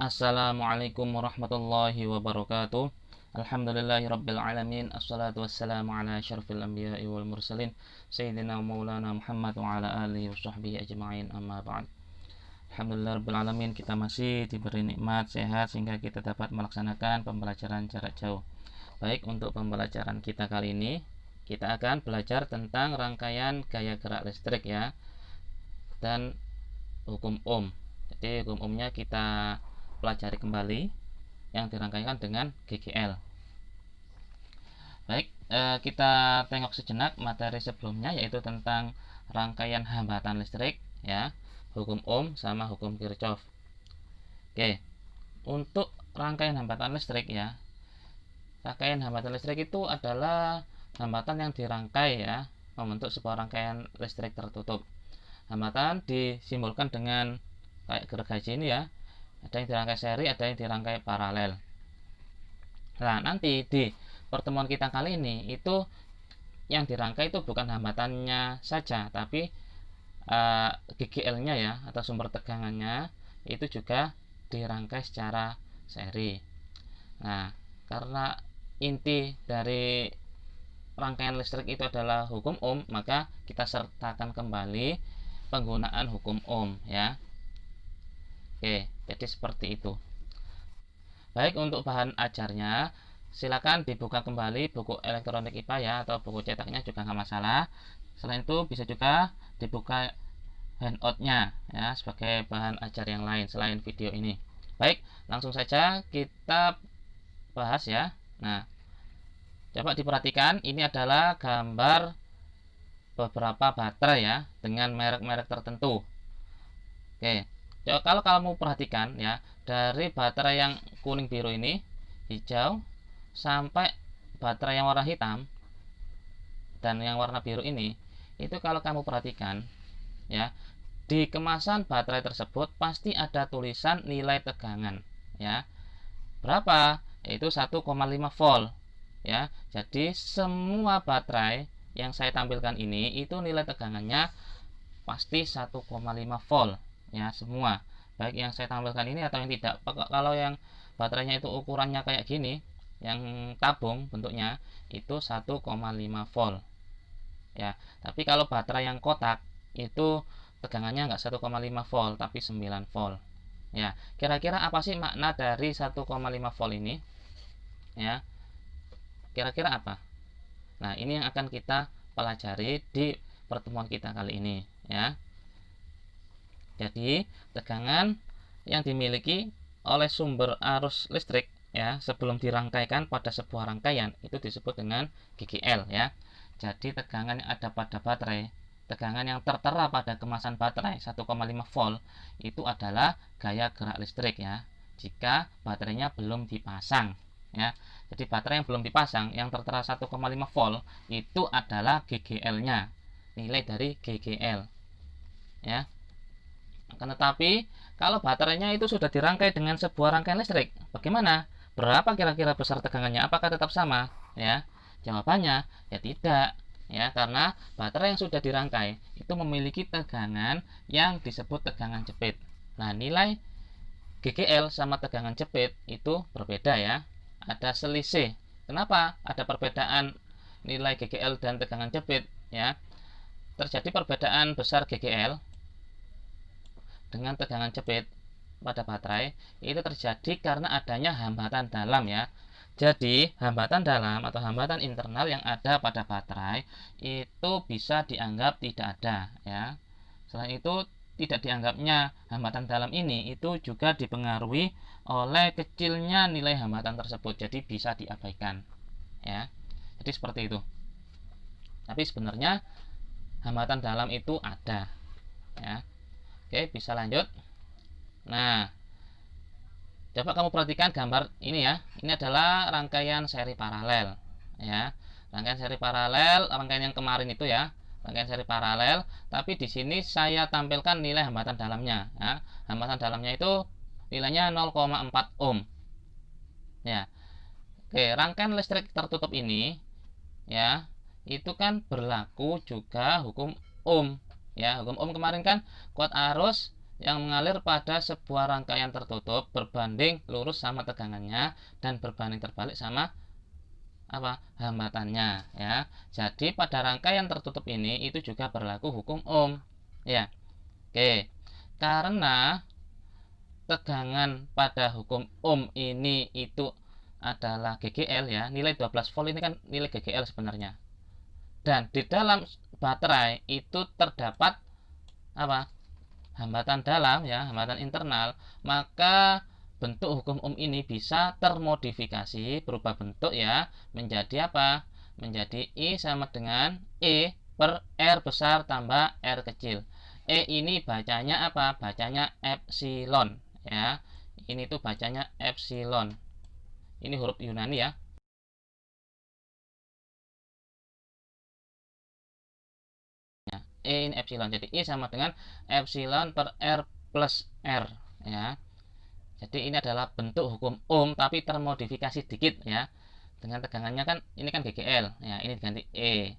Assalamualaikum warahmatullahi wabarakatuh. Alhamdulillahirabbil alamin. Assalatu wassalamu ala asyrafil anbiya'i wal mursalin sayyidina maulana Muhammad wa ala alihi washabbihi ajma'in, amma ba'd. Alhamdulillahirabbil alamin, kita masih diberi nikmat sehat sehingga kita dapat melaksanakan pembelajaran jarak jauh. Baik, untuk pembelajaran kita kali ini kita akan belajar tentang rangkaian gaya gerak listrik ya, dan hukum ohm. Jadi hukum ohmnya kita pelajari kembali yang dirangkaikan dengan GGL. Baik, kita tengok sejenak materi sebelumnya, yaitu tentang rangkaian hambatan listrik ya, hukum ohm sama hukum Kirchhoff. Oke, untuk rangkaian hambatan listrik ya, rangkaian hambatan listrik itu adalah hambatan yang dirangkai ya membentuk sebuah rangkaian listrik tertutup. Hambatan disimbolkan dengan kayak gergaji ini ya, ada yang dirangkai seri, ada yang dirangkai paralel. Nah, nanti di pertemuan kita kali ini itu yang dirangkai itu bukan hambatannya saja, tapi GGL-nya ya, atau sumber tegangannya itu juga dirangkai secara seri. Nah, karena inti dari rangkaian listrik itu adalah hukum ohm, maka kita sertakan kembali penggunaan hukum ohm ya. Oke, jadi seperti itu. Baik, untuk bahan ajarnya silakan dibuka kembali buku elektronik IPA ya, atau buku cetaknya juga nggak masalah. Selain itu bisa juga dibuka handoutnya ya sebagai bahan ajar yang lain selain video ini. Baik, langsung saja kita bahas ya. Nah, coba diperhatikan, ini adalah gambar beberapa baterai ya dengan merek-merek tertentu. Oke, kalau kamu perhatikan ya, dari baterai yang kuning biru ini, hijau, sampai baterai yang warna hitam dan yang warna biru ini, itu kalau kamu perhatikan ya, di kemasan baterai tersebut pasti ada tulisan nilai tegangan ya. Berapa? Yaitu 1,5 volt ya. Jadi semua baterai yang saya tampilkan ini itu nilai tegangannya pasti 1,5 volt ya, semua, baik yang saya tampilkan ini atau yang tidak. Kalau yang baterainya itu ukurannya kayak gini, yang tabung bentuknya, itu 1,5 volt ya. Tapi kalau baterai yang kotak itu tegangannya nggak 1,5 volt tapi 9 volt ya. Kira-kira apa sih makna dari 1,5 volt ini ya? Kira-kira apa? Nah, ini yang akan kita pelajari di pertemuan kita kali ini ya. Jadi tegangan yang dimiliki oleh sumber arus listrik ya sebelum dirangkaikan pada sebuah rangkaian itu disebut dengan GGL ya. Jadi tegangan yang ada pada baterai, tegangan yang tertera pada kemasan baterai 1,5 volt itu adalah gaya gerak listrik ya, jika baterainya belum dipasang ya. Jadi baterai yang belum dipasang yang tertera 1,5 volt itu adalah GGL-nya, nilai dari GGL ya. Akan tetapi kalau baterainya itu sudah dirangkai dengan sebuah rangkaian listrik, bagaimana? Berapa kira-kira besar tegangannya? Apakah tetap sama? Ya, jawabannya ya tidak. Ya, karena baterai yang sudah dirangkai itu memiliki tegangan yang disebut tegangan jepit. Nah, nilai GGL sama tegangan jepit itu berbeda ya. Ada selisih. Kenapa ada perbedaan nilai GGL dan tegangan jepit? Ya, terjadi perbedaan besar GGL dengan tegangan jepit pada baterai itu terjadi karena adanya hambatan dalam ya. Jadi hambatan dalam atau hambatan internal yang ada pada baterai itu bisa dianggap tidak ada ya. Selain itu, tidak dianggapnya hambatan dalam ini itu juga dipengaruhi oleh kecilnya nilai hambatan tersebut, jadi bisa diabaikan ya. Jadi seperti itu. Tapi sebenarnya hambatan dalam itu ada ya. Oke, bisa lanjut. Nah, coba kamu perhatikan gambar ini ya. Ini adalah rangkaian seri paralel ya. Rangkaian seri paralel, rangkaian yang kemarin itu ya, rangkaian seri paralel. Tapi di sini saya tampilkan nilai hambatan dalamnya ya. Hambatan dalamnya itu nilainya 0,4 ohm ya. Oke, rangkaian listrik tertutup ini ya, itu kan berlaku juga hukum ohm ya. Hukum ohm kemarin kan kuat arus yang mengalir pada sebuah rangkaian tertutup berbanding lurus sama tegangannya dan berbanding terbalik sama hambatannya ya. Jadi pada rangkaian tertutup ini itu juga berlaku hukum Ohm ya. Oke. Karena tegangan pada hukum Ohm ini itu adalah GGL ya. Nilai 12 volt ini kan nilai GGL sebenarnya. Dan di dalam baterai itu terdapat hambatan dalam ya, hambatan internal, maka bentuk hukum Ohm ini bisa termodifikasi berubah bentuk ya menjadi menjadi I sama dengan E per R besar tambah R kecil. E ini bacanya bacanya epsilon ya. Ini tuh bacanya epsilon. Ini huruf Yunani ya. E ini epsilon, jadi I sama dengan epsilon per R plus R ya. Jadi ini adalah bentuk hukum Ohm tapi termodifikasi dikit ya. Dengan tegangannya kan ini kan GGL ya, ini diganti E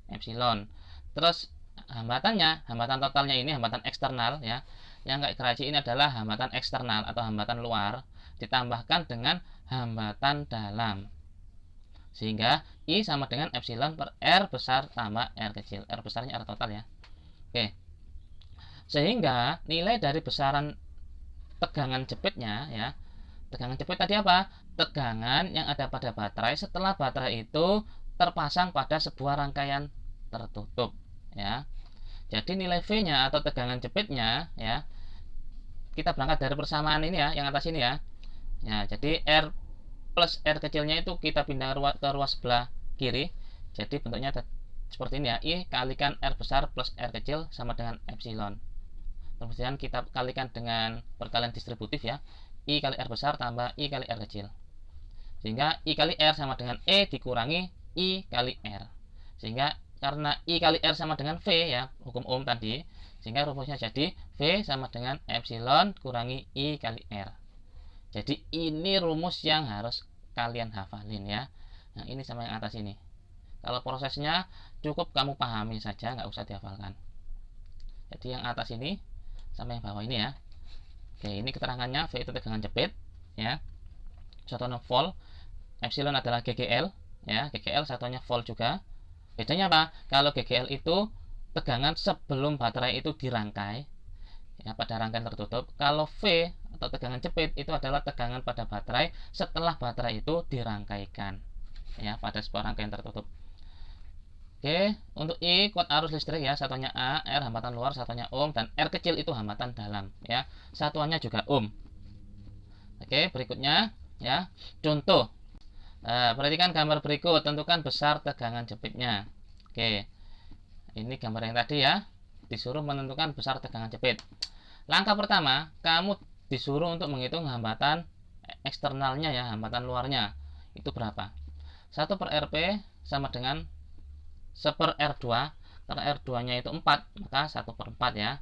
epsilon. Terus hambatannya, hambatan totalnya ini hambatan eksternal ya. Yang kayak geraji ini adalah hambatan eksternal atau hambatan luar ditambahkan dengan hambatan dalam. Sehingga I sama dengan epsilon per R besar tambah R kecil. R besarnya R total ya. Oke. Sehingga nilai dari besaran tegangan jepitnya ya. Tegangan jepit tadi tegangan yang ada pada baterai setelah baterai itu terpasang pada sebuah rangkaian tertutup ya. Jadi nilai V-nya atau tegangan jepitnya ya. Kita berangkat dari persamaan ini ya, yang atas ini ya. Ya, jadi R plus R kecilnya itu kita pindah ke ruas sebelah kiri. Jadi bentuknya seperti ini ya. I kalikan R besar plus R kecil sama dengan epsilon. Kemudian kita kalikan dengan perkalian distributif ya. I kali R besar tambah I kali R kecil. Sehingga I kali R sama dengan E dikurangi I kali R. Sehingga karena I kali R sama dengan V ya, hukum Ohm tadi. Sehingga rumusnya jadi V sama dengan epsilon kurangi I kali R. Jadi ini rumus yang harus kalian hafalin ya. Nah ini sama yang atas ini. Kalau prosesnya cukup kamu pahami saja, nggak usah dihafalkan. Jadi yang atas ini sama yang bawah ini ya. Oke, ini keterangannya. V itu tegangan jepit ya. Satuannya volt. Epsilon adalah GGL ya. GGL satuannya volt juga. Bedanya Kalau GGL itu tegangan sebelum baterai itu dirangkai ya, pada rangkaian tertutup. Kalau V atau tegangan jepit itu adalah tegangan pada baterai setelah baterai itu dirangkaikan ya pada sebuah rangkaian tertutup. Oke, untuk I kuat arus listrik ya, satuannya A, R hambatan luar, satuannya Ohm, dan R kecil itu hambatan dalam ya, satuannya juga Ohm. Oke, berikutnya ya, contoh. Perhatikan gambar berikut, tentukan besar tegangan jepitnya. Oke, ini gambar yang tadi ya, disuruh menentukan besar tegangan jepit. Langkah pertama, kamu disuruh untuk menghitung hambatan eksternalnya ya, hambatan luarnya itu berapa. 1 per Rp sama dengan 1 per R2. Karena R2 nya itu 4, maka 1 per 4 ya,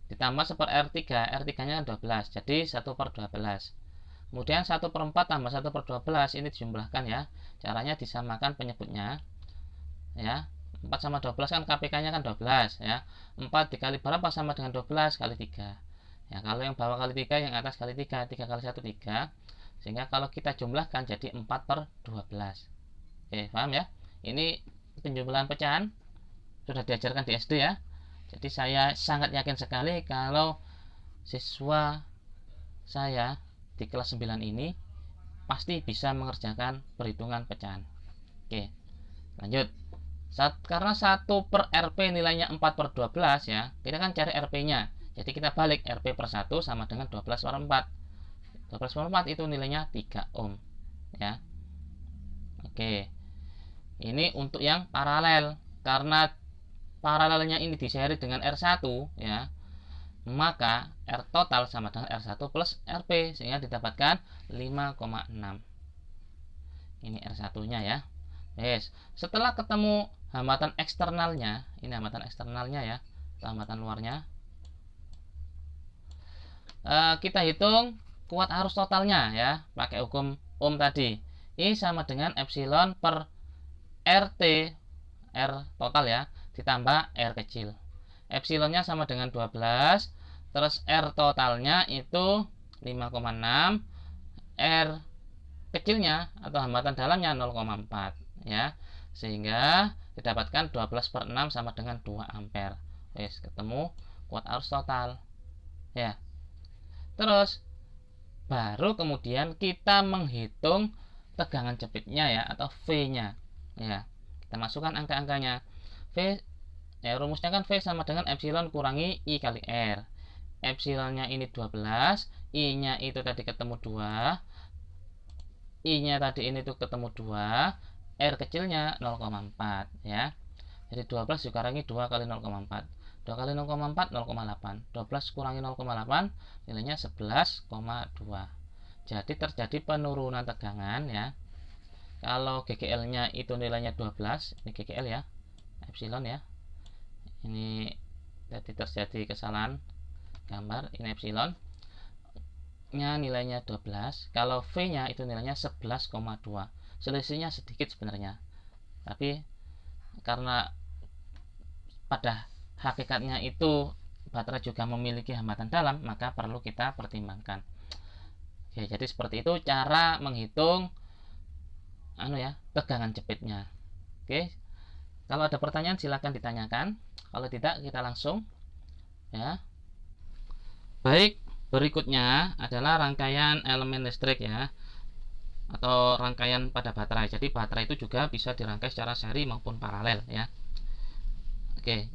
ditambah 1 per R3. R3 nya 12, jadi 1 per 12. Kemudian 1 per 4 tambah 1 per 12 ini dijumlahkan ya. Caranya disamakan penyebutnya ya. 4 sama 12 kan KPK nya kan 12 ya. 4 dikali berapa sama dengan 12 kali 3 ya. Kalau yang bawah kali 3, yang atas kali 3, 3 kali 1 3. Sehingga kalau kita jumlahkan jadi 4 per 12. Oke, paham ya? Ini penjumlahan pecahan sudah diajarkan di SD ya. Jadi saya sangat yakin sekali kalau siswa saya di kelas 9 ini pasti bisa mengerjakan perhitungan pecahan. Oke, lanjut. Karena 1 per Rp nilainya 4 per 12 ya, kita kan cari Rp nya. Jadi kita balik Rp per 1 sama dengan 12 per 4. 12 per 4 itu nilainya 3 ohm ya. Oke, ini untuk yang paralel. Karena paralelnya ini diseri dengan R1 ya, maka R total sama dengan R1 plus Rp, sehingga didapatkan 5,6. Ini R1 nya ya. Yes. Setelah ketemu hambatan eksternalnya, ini hambatan eksternalnya ya, hambatan luarnya, kita hitung kuat arus totalnya ya, pakai hukum Ohm tadi. I sama dengan epsilon per RT, R total ya, ditambah R kecil. Epsilonnya sama dengan 12, Terus R totalnya itu 5,6, R kecilnya atau hambatan dalamnya 0,4 ya. Sehingga didapatkan 12/6 sama dengan 2 ampere. Wes, ketemu kuat arus total. Ya. Terus baru kemudian kita menghitung tegangan jepitnya ya, atau V-nya. Ya. Kita masukkan angka-angkanya. V ya, rumusnya kan V sama dengan epsilon kurangi I kali R. Epsilonnya ini 12, I-nya itu tadi ketemu 2, I-nya tadi ini tuh ketemu 2, R kecilnya 0,4 ya. Jadi 12 dikurangi 2 kali 0,4. 2 kali 0,4 0,8. 12 kurangi 0,8 nilainya 11,2. Jadi terjadi penurunan tegangan ya. Kalau GGL-nya itu nilainya 12, ini GGL ya, epsilon ya. Ini jadi terjadi kesalahan gambar, ini epsilon nya nilainya 12, kalau V nya itu nilainya 11,2. Selisihnya sedikit sebenarnya, tapi karena pada hakikatnya itu baterai juga memiliki hambatan dalam, maka perlu kita pertimbangkan ya. Jadi seperti itu cara menghitung tegangan jepitnya. Oke, kalau ada pertanyaan silahkan ditanyakan, kalau tidak kita langsung ya. Baik, berikutnya adalah rangkaian elemen listrik ya, atau rangkaian pada baterai. Jadi baterai itu juga bisa dirangkai secara seri maupun paralel ya. Oke,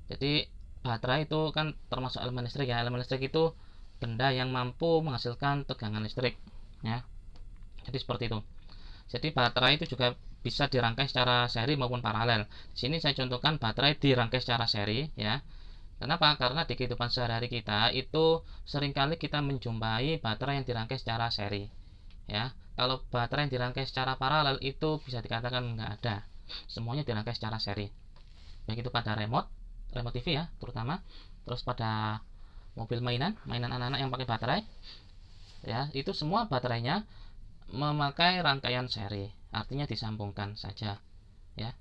jadi baterai itu kan termasuk elemen listrik ya. Elemen listrik itu benda yang mampu menghasilkan tegangan listrik ya. Jadi seperti itu. Jadi baterai itu juga bisa dirangkai secara seri maupun paralel. Di sini saya contohkan baterai dirangkai secara seri ya. Kenapa? Karena di kehidupan sehari-hari kita itu seringkali kita menjumpai baterai yang dirangkai secara seri ya. Kalau baterai yang dirangkai secara paralel itu bisa dikatakan nggak ada. Semuanya dirangkai secara seri. Baik itu pada remote TV ya terutama, terus pada mobil mainan anak-anak yang pakai baterai ya, itu semua baterainya memakai rangkaian seri, artinya disambungkan saja ya.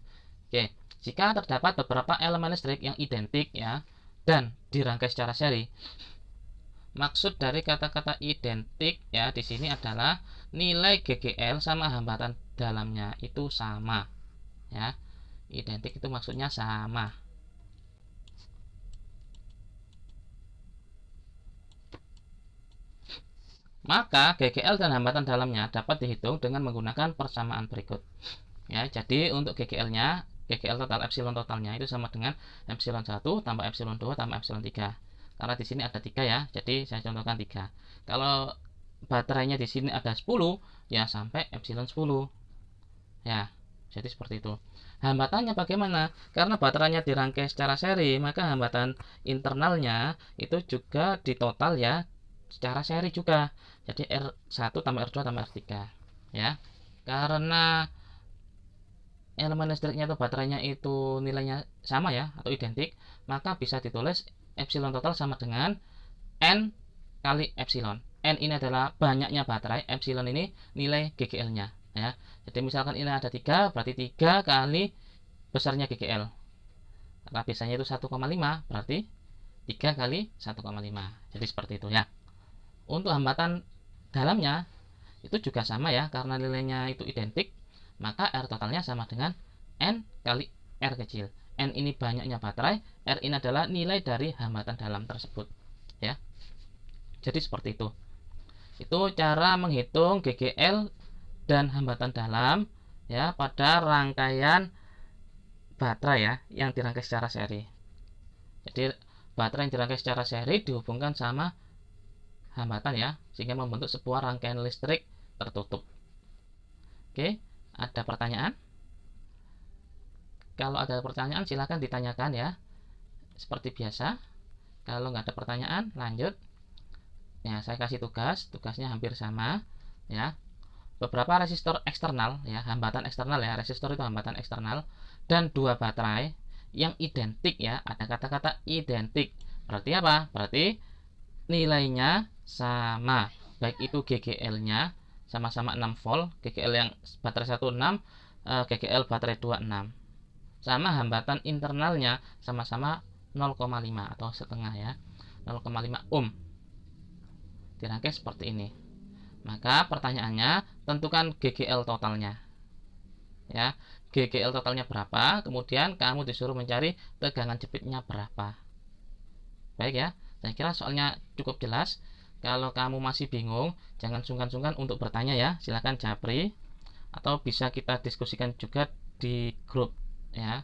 Oke, jika terdapat beberapa elemen listrik yang identik ya dan dirangkai secara seri, maksud dari kata-kata identik ya di sini adalah nilai GGL sama hambatan dalamnya itu sama ya. Identik itu maksudnya sama. Maka GGL dan hambatan dalamnya dapat dihitung dengan menggunakan persamaan berikut ya. Jadi untuk GGL-nya, GGL total epsilon totalnya itu sama dengan epsilon 1 tambah epsilon 2 tambah epsilon 3. Karena di sini ada 3 ya, jadi saya contohkan 3. Kalau baterainya di sini ada 10, ya sampai epsilon 10. Ya, jadi seperti itu. Hambatannya bagaimana? Karena baterainya dirangkai secara seri, maka hambatan internalnya itu juga ditotal ya secara seri juga. Jadi R1 tambah R2 tambah R3 ya. Karena elemen listriknya atau baterainya itu nilainya sama ya atau identik, maka bisa ditulis epsilon total sama dengan N kali epsilon. N ini adalah banyaknya baterai, epsilon ini nilai GGL-nya ya. Jadi misalkan ini ada 3, berarti 3 kali besarnya GGL. Karena biasanya itu 1,5, berarti 3 kali 1,5. Jadi seperti itu ya. Untuk hambatan dalamnya itu juga sama ya, karena nilainya itu identik, maka R totalnya sama dengan N kali R kecil. N ini banyaknya baterai, R ini adalah nilai dari hambatan dalam tersebut ya. Jadi seperti itu. Itu cara menghitung GGL dan hambatan dalam ya pada rangkaian baterai ya yang dirangkai secara seri. Jadi baterai yang dirangkai secara seri dihubungkan sama hambatan ya, sehingga membentuk sebuah rangkaian listrik tertutup. Oke, ada pertanyaan? Kalau ada pertanyaan silahkan ditanyakan ya, seperti biasa. Kalau nggak ada pertanyaan lanjut ya. Saya kasih tugasnya hampir sama ya. Beberapa resistor eksternal ya, hambatan eksternal ya, resistor itu hambatan eksternal, dan 2 baterai yang identik ya. Ada kata-kata identik, berarti apa? Berarti nilainya sama, baik itu GGL-nya sama-sama 6 volt, GGL yang baterai 1 6, GGL baterai 2 6, sama hambatan internalnya sama-sama 0,5 atau setengah ya. 0,5 ohm. Dirangkai seperti ini. Maka pertanyaannya, tentukan GGL totalnya. Ya, GGL totalnya berapa? Kemudian kamu disuruh mencari tegangan jepitnya berapa. Baik ya, saya kira soalnya cukup jelas. Kalau kamu masih bingung, jangan sungkan-sungkan untuk bertanya ya. Silahkan japri atau bisa kita diskusikan juga di grup ya.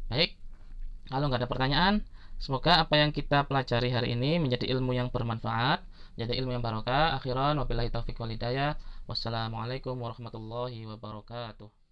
Baik, kalau nggak ada pertanyaan, semoga apa yang kita pelajari hari ini menjadi ilmu yang bermanfaat, menjadi ilmu yang barokah. Akhiran wabillahi taufiq wal hidayah. Wassalamualaikum warahmatullahi wabarakatuh.